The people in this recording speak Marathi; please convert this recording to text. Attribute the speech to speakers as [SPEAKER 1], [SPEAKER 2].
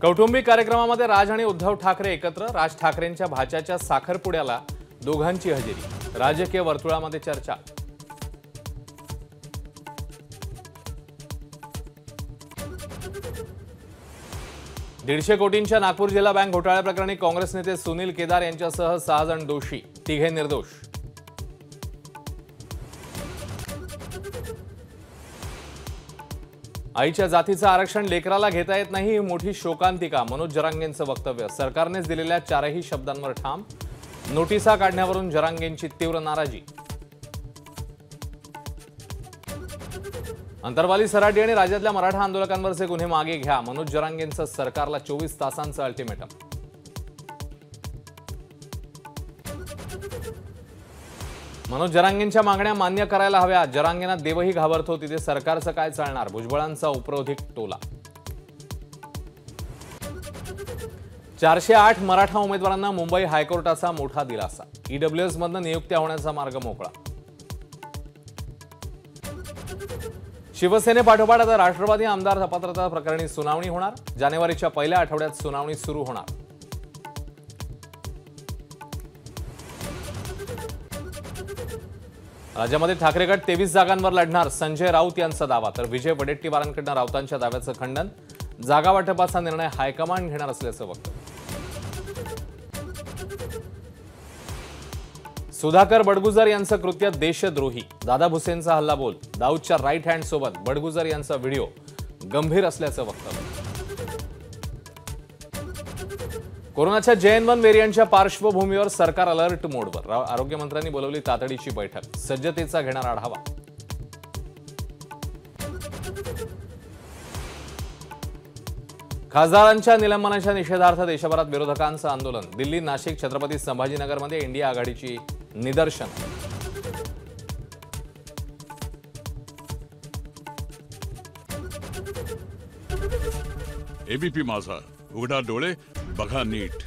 [SPEAKER 1] कौटुंबिक कार्यक्रमामध्ये राज आणि उद्धव ठाकरे एकत्र। राज ठाकरेंच्या भाच्याच्या साखरपुड्याला दोघांची हजेरी। राजकीय वर्तुळामध्ये चर्चा। दीडशे कोटींच्या नागपूर जिल्हा बँक घोटाळ्याप्रकरणी काँग्रेस नेते सुनील केदार यांच्यासह 6 जण दोषी, 3 निर्दोष। आईच्या जातीचं आरक्षण लेकराला घेता येत नाही ही मोठी शोकांतिका। मनोज जरांगेंचं वक्तव्य। सरकारनेच दिलेल्या 4ही शब्दांवर ठाम। नोटिसा काढण्यावरून जरांगेंची तीव्र नाराजी। अंतरवाली, सराटी आणि राज्यातल्या मराठा आंदोलकांवरचे गुन्हे मागे घ्या। मनोज जरांगेंचं सरकारला 24 तासांचं अल्टिमेटम। मनोज जरांगेंच्या मागण्या मान्य करायला हव्या। जरांगेंना देवही घाबरतो, तिथे सरकारचं काय चालणार? भुजबळांचा उपरोधिक टोला। 408 मराठा उमेदवारांना मुंबई हायकोर्टाचा मोठा दिलासा। ईडब्ल्यूएस मधनं नियुक्त्या होण्याचा मार्ग मोकळा। शिवसेनेपाठोपाठ आता राष्ट्रवादी आमदार अपात्रता प्रकरणी सुनावणी होणार। जानेवारीच्या पहिल्या आठवड्यात सुनावणी सुरू होणार। राज्यामध्ये ठाकरे गट 23 जागांवर लढणार। संजय राऊत यांचा दावा, तर विजय वडेट्टीवारांकडून राऊतांच्या दाव्याचं खंडन। जागा वाटपाचा निर्णय हायकमांड घेणार असल्याचं वक्तव्य। सुधाकर बडगुजर यांचं कृत्य देशद्रोही। दादा भुसेंचा हल्लाबोल। दाऊदच्या राईट हँड सोबत बडगुजर यांचा व्हिडिओ गंभीर असल्याचं वक्तव्य। कोरोनाच्या JN1 व्हेरियंटच्या पार्श्वभूमीवर सरकार अलर्ट मोडवर। आरोग्यमंत्र्यांनी बोलावली तातडीची बैठक। सज्जतेचा घेणार आढावा। खासदारांच्या निलंबनाच्या निषेधार्थ देशभरात विरोधकांचं आंदोलन। दिल्ली, नाशिक, छत्रपती संभाजीनगरमध्ये इंडिया आघाडीची निदर्शन।
[SPEAKER 2] एबीपी माझा, उघडा डोळे बघा नीट।